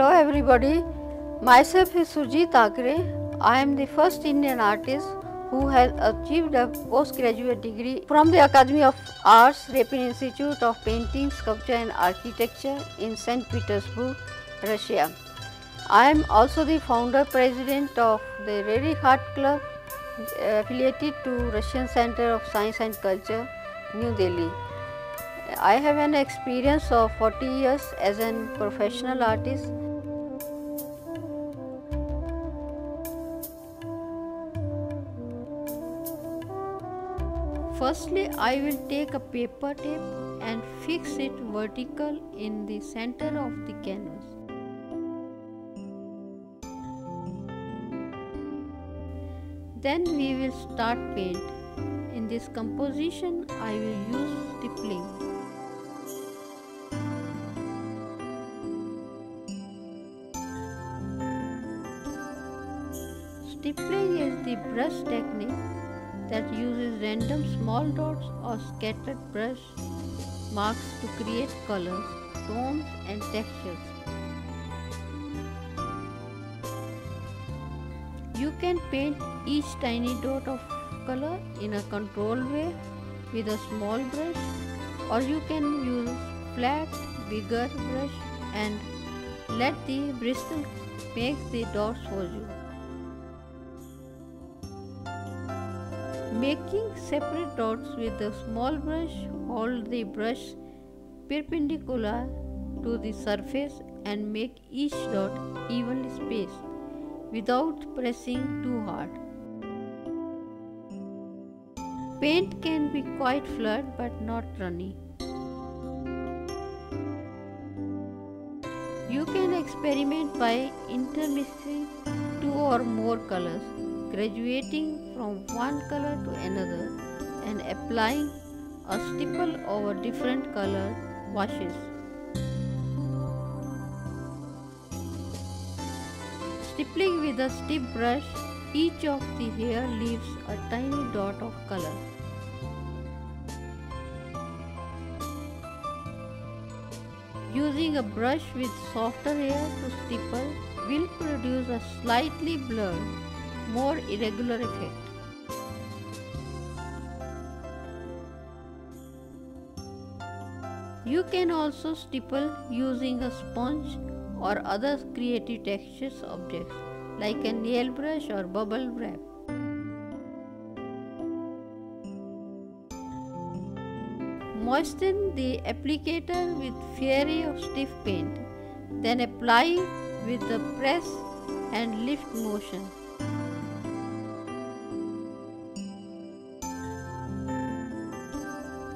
Hello everybody, myself is Surjit Thakre. I am the first Indian artist who has achieved a postgraduate degree from the Academy of Arts, Repin Institute of Painting, Sculpture and Architecture in St. Petersburg, Russia. I am also the founder president of the Rary Heart Club affiliated to Russian Center of Science and Culture, New Delhi. I have an experience of 40 years as a professional artist. Firstly, I will take a paper tape and fix it vertical in the center of the canvas. Then we will start paint. In this composition, I will use stippling. Stippling is the brush technique that uses random small dots or scattered brush marks to create colors, tones and textures. You can paint each tiny dot of color in a controlled way with a small brush, or you can use flat, bigger brush and let the bristle make the dots for you. Making separate dots with a small brush, hold the brush perpendicular to the surface and make each dot evenly spaced without pressing too hard. Paint can be quite flat but not runny. You can experiment by intermixing two or more colors, graduating from one color to another and applying a stipple over different color washes. Stippling with a stiff brush, each of the hair leaves a tiny dot of color. Using a brush with softer hair to stipple will produce a slightly blurred, more irregular effect. You can also stipple using a sponge or other creative textures objects like a nail brush or bubble wrap. Moisten the applicator with fairy of stiff paint, then apply with the press and lift motion.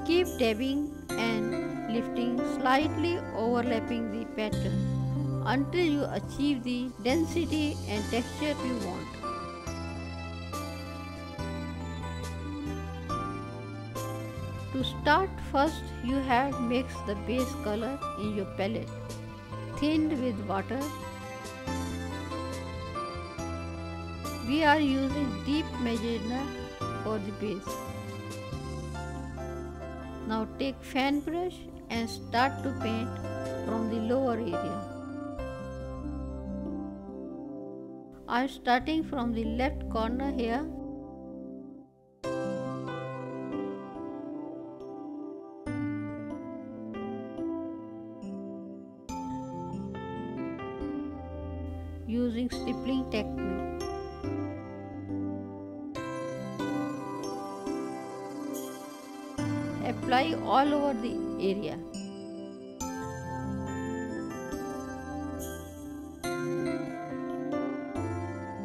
Keep dabbing and lifting, slightly overlapping the pattern until you achieve the density and texture you want. To start, first you have mixed the base color in your palette, thinned with water. We are using deep magenta for the base. Now take fan brush and start to paint from the lower area. I am starting from the left corner here. Using stippling technique. Apply all over the area.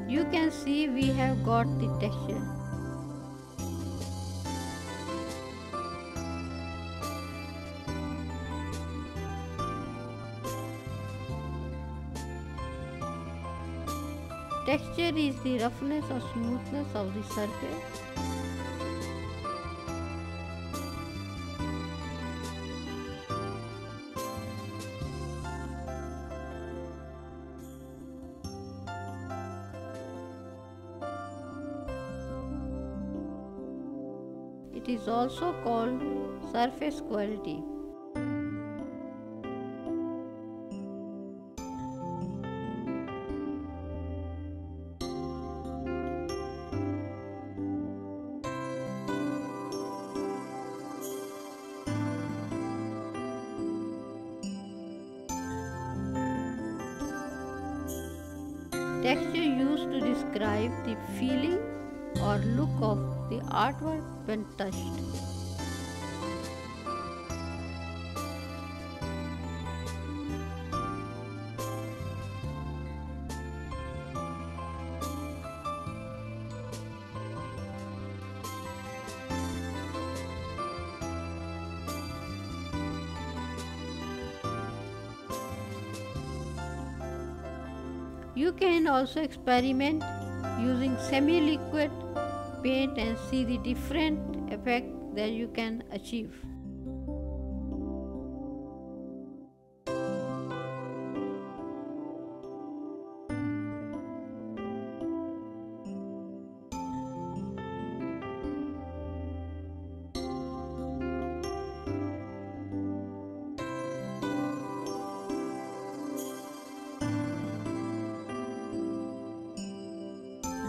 You can see we have got the texture. Texture is the roughness or smoothness of the surface. It is also called surface quality. texture used to describe the feeling or look of the artwork when touched. You can also experiment using semi-liquid paint and see the different effect that you can achieve.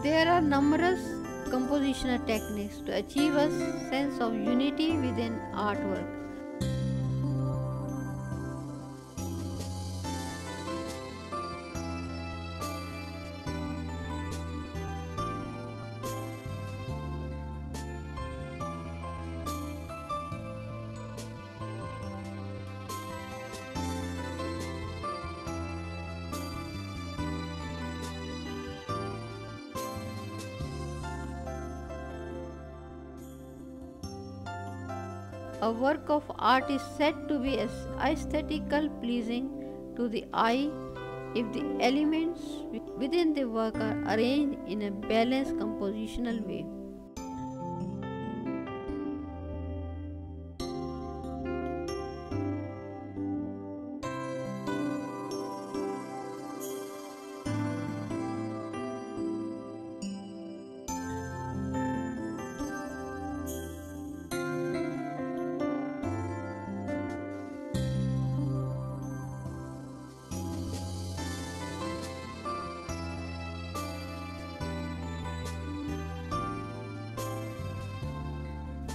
There are numerous compositional techniques to achieve a sense of unity within artwork. A work of art is said to be aesthetically pleasing to the eye if the elements within the work are arranged in a balanced compositional way.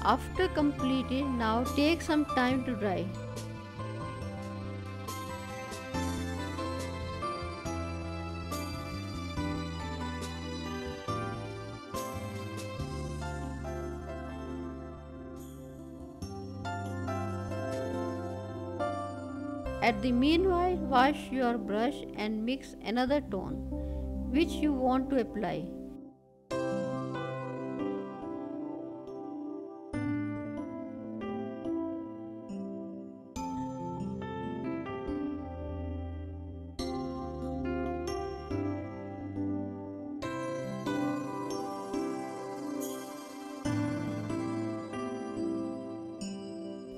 After completed, now take some time to dry. At the meanwhile, wash your brush and mix another tone which you want to apply.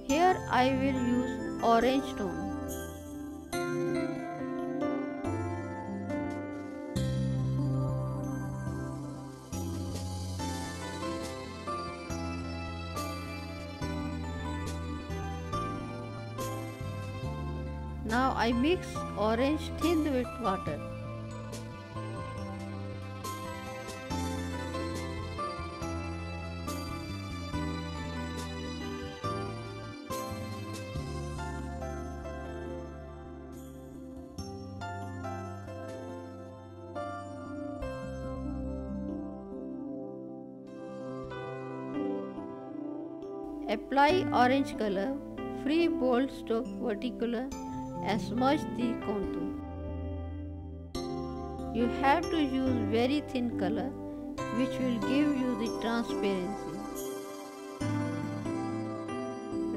Here I will use orange tone. Now I mix orange tint with water. Apply orange color, free bold stroke vertical and smudge the contour. You have to use very thin color which will give you the transparency.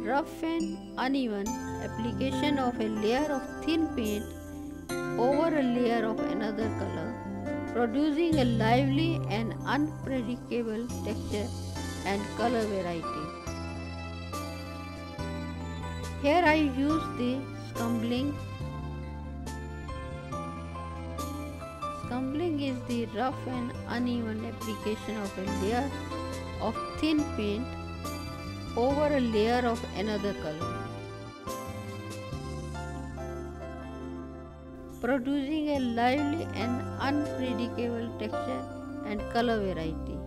Rough and uneven application of a layer of thin paint over a layer of another color, producing a lively and unpredictable texture and color variety. Here I use the scumbling. Scumbling is the rough and uneven application of a layer of thin paint over a layer of another color, producing a lively and unpredictable texture and color variety.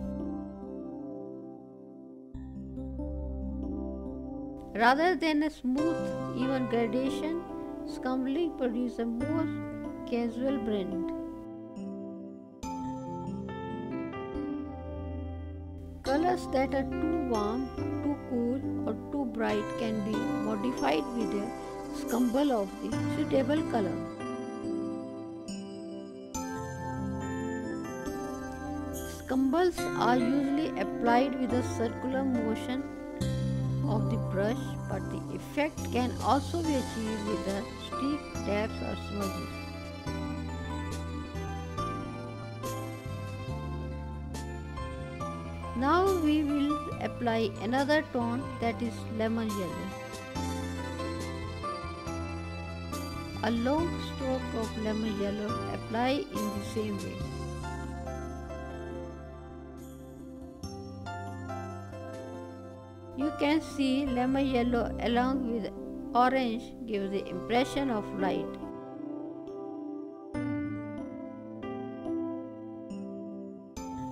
Rather than a smooth, even gradation, scumbling produces a more casual blend. Colors that are too warm, too cool or too bright can be modified with a scumble of the suitable color. Scumbles are usually applied with a circular motion of the brush, but the effect can also be achieved with the streak dabs or smudges. Now we will apply another tone, that is lemon yellow. A long stroke of lemon yellow apply in the same way. You can see lemon yellow along with orange gives the impression of light.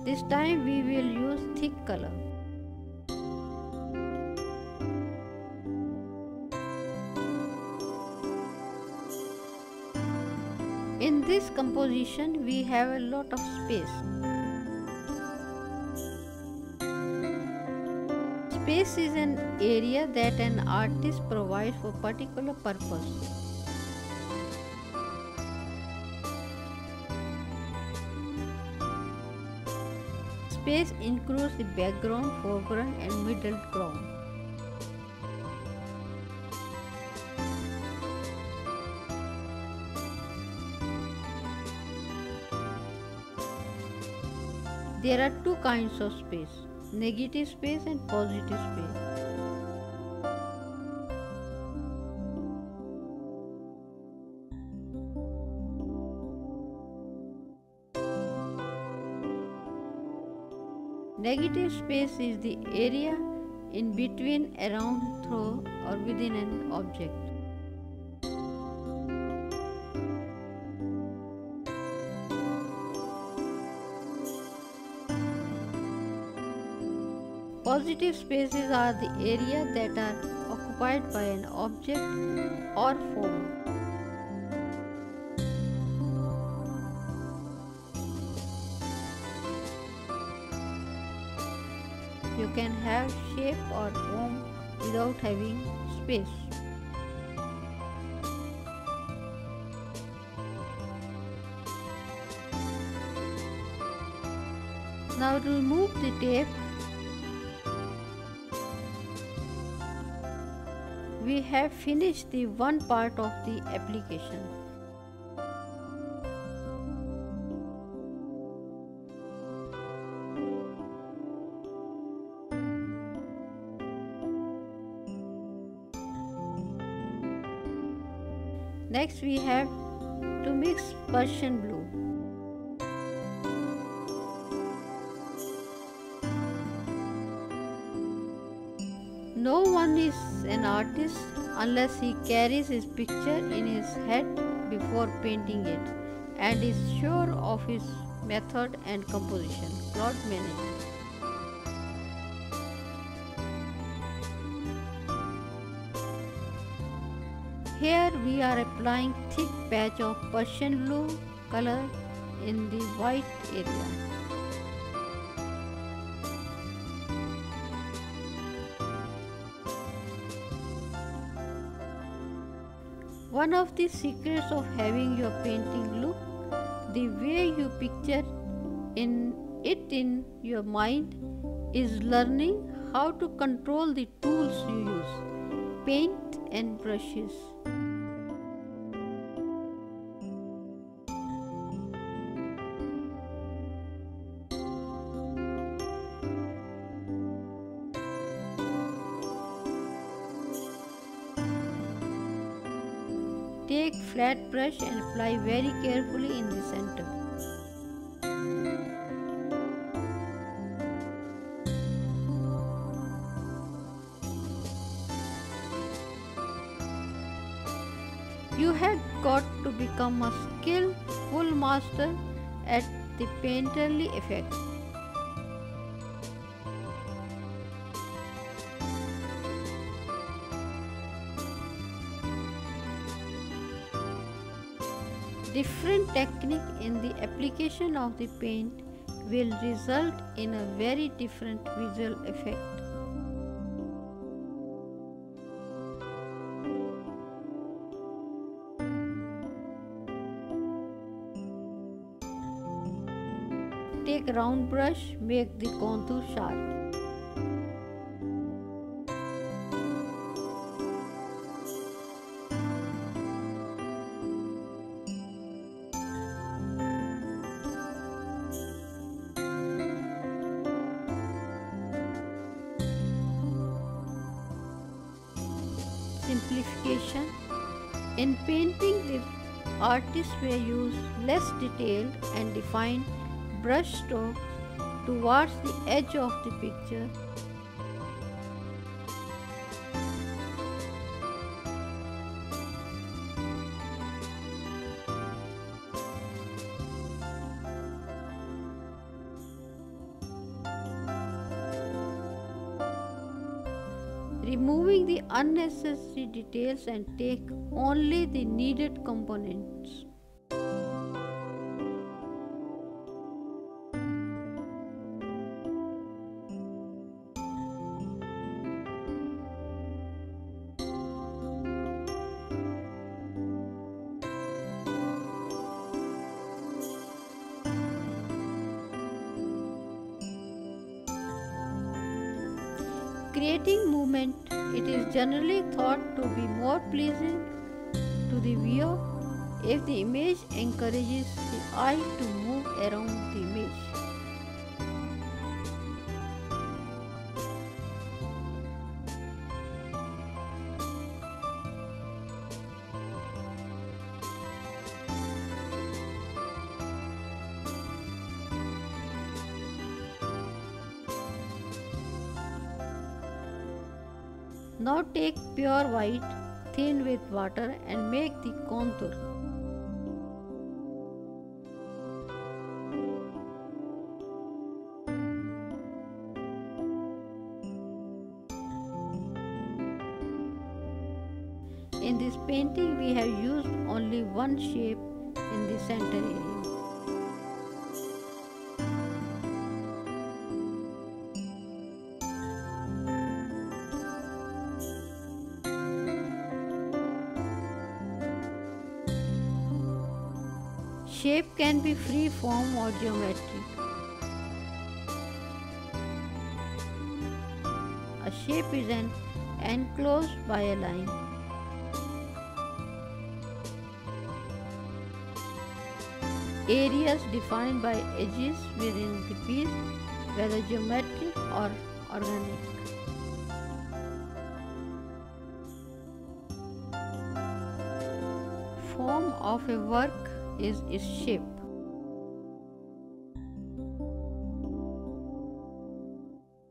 This time we will use thick color. In this composition we have a lot of space. Space is an area that an artist provides for particular purpose. Space includes the background, foreground and middle ground. There are two kinds of space, negative space and positive space. Negative space is the area in between, around, through or within an object. Positive spaces are the area that are occupied by an object or form. You can have shape or form without having space. Now remove the tape. We have finished the one part of the application. Next we have to mix Persian blue. No one is an artist unless he carries his picture in his head before painting it and is sure of his method and composition. Claude Monet. Here we are applying thick patch of Persian blue color in the white area. One of the secrets of having your painting look the way you picture it in your mind is learning how to control the tools you use, paint and brushes. Take flat brush and apply very carefully in the center. You have got to become a skillful master at the painterly effect. Different technique in the application of the paint will result in a very different visual effect. Take a round brush, make the contour sharp. Simplification. In painting, the artist may use less detailed and defined brush strokes towards the edge of the picture. Removing the unnecessary details and take only the needed components. Creating movement, it is generally thought to be more pleasing to the viewer if the image encourages the eye to move around the image. Now take pure white, thin with water and make the contour. In this painting we have used only one shape in the center area. Shape can be free form or geometric. A shape is enclosed by a line. Areas defined by edges within the piece, whether geometric or organic. Form of a work is its shape.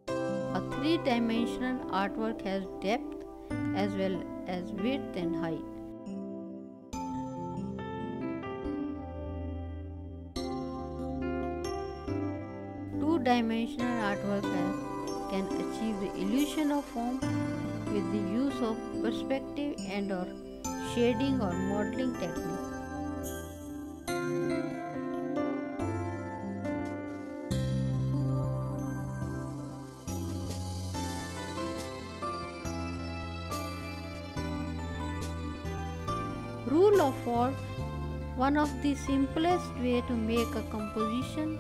A three-dimensional artwork has depth as well as width and height. Two-dimensional artwork can achieve the illusion of form with the use of perspective and or shading or modeling technique. Rule of fourth, one of the simplest way to make a composition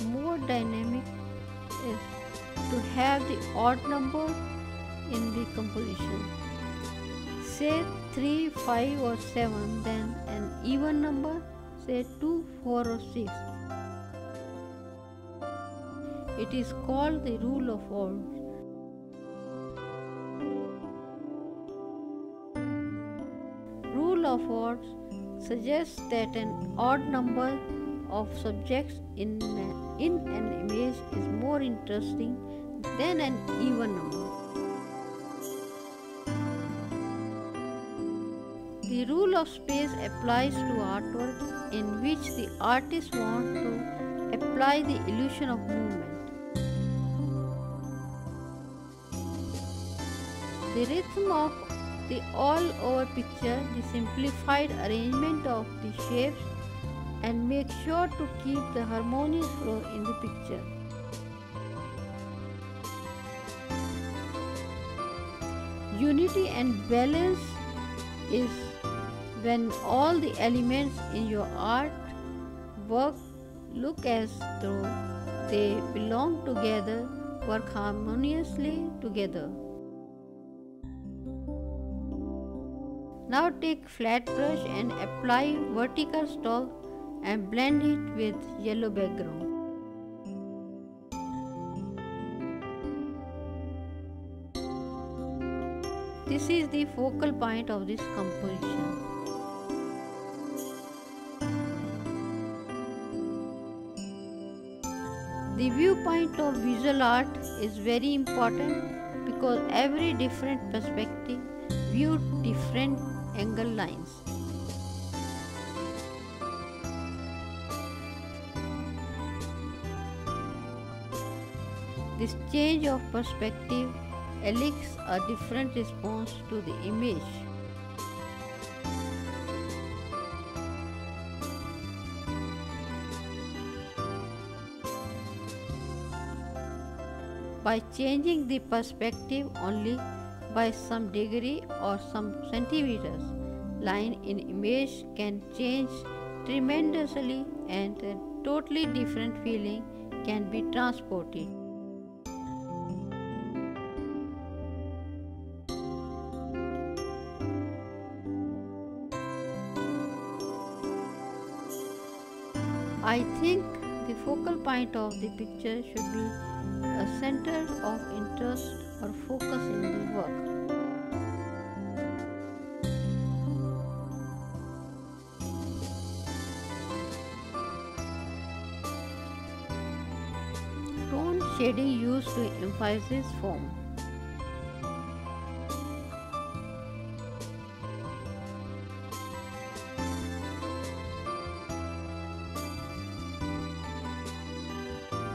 more dynamic is to have the odd number in the composition. Say 3, 5 or 7, then an even number, say 2, 4 or 6. It is called the rule of odds. Rule of odds suggests that an odd number of subjects in an image is more interesting than an even number. The rule of space applies to artwork in which the artist wants to apply the illusion of movement. The rhythm of the all-over picture, the simplified arrangement of the shapes and make sure to keep the harmonious flow in the picture. Unity and balance is when all the elements in your art work look as though they belong together, work harmoniously together. Now take flat brush and apply vertical stroke and blend it with yellow background. This is the focal point of this composition. The viewpoint of visual art is very important because every different perspective views different angle lines. This change of perspective elicits a different response to the image. By changing the perspective only by some degree or some centimeters, line in image can change tremendously and a totally different feeling can be transported. I think the focal point of the picture should be a center of interest or focus in the work. Tone shading used to emphasize form.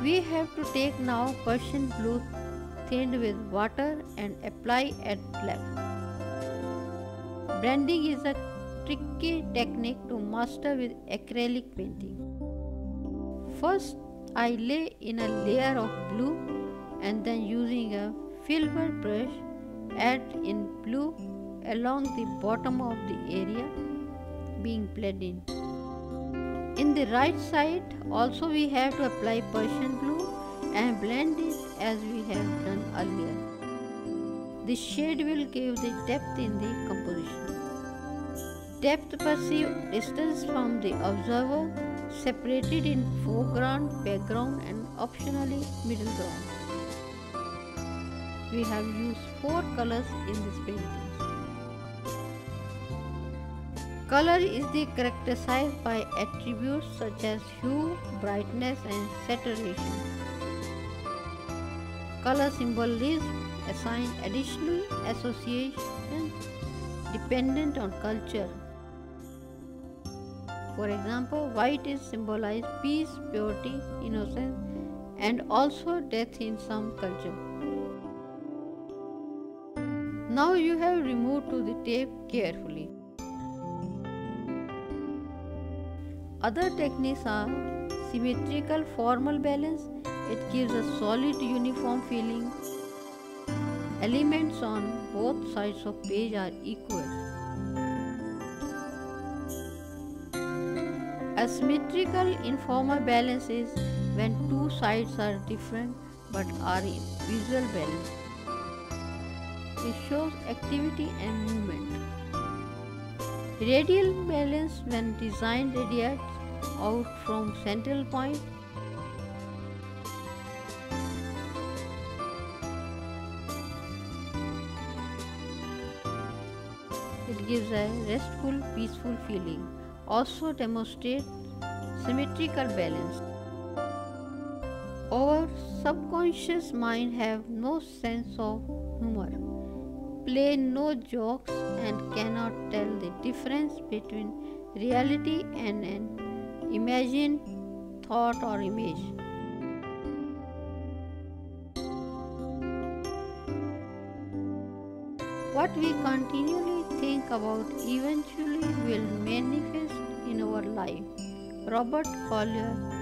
We have to take now Persian blue thinned with water and apply at left. Blending is a tricky technique to master with acrylic painting. First, I lay in a layer of blue and then using a filbert brush add in blue along the bottom of the area being blended in. In the right side also we have to apply Persian blue and blend it as we have done earlier. This shade will give the depth in the composition. Depth perceived distance from the observer, separated in foreground, background and optionally middle ground. We have used 4 colors in this painting. Color is characterized by attributes such as hue, brightness and saturation. Color symbolism assign additional association dependent on culture. For example, white is symbolized peace, purity, innocence and also death in some culture. Now you have removed to the tape carefully. Other techniques are symmetrical formal balance. It gives a solid uniform feeling. Elements on both sides of page are equal. Asymmetrical informal balance is when two sides are different but are in visual balance. It shows activity and movement. Radial balance when design radiates out from central point. It gives a restful, peaceful feeling. Also demonstrates symmetrical balance. Our subconscious mind have no sense of humor, play no jokes and cannot tell the difference between reality and an imagined thought or image. What we continually think about eventually will manifest in our life, Robert Collier,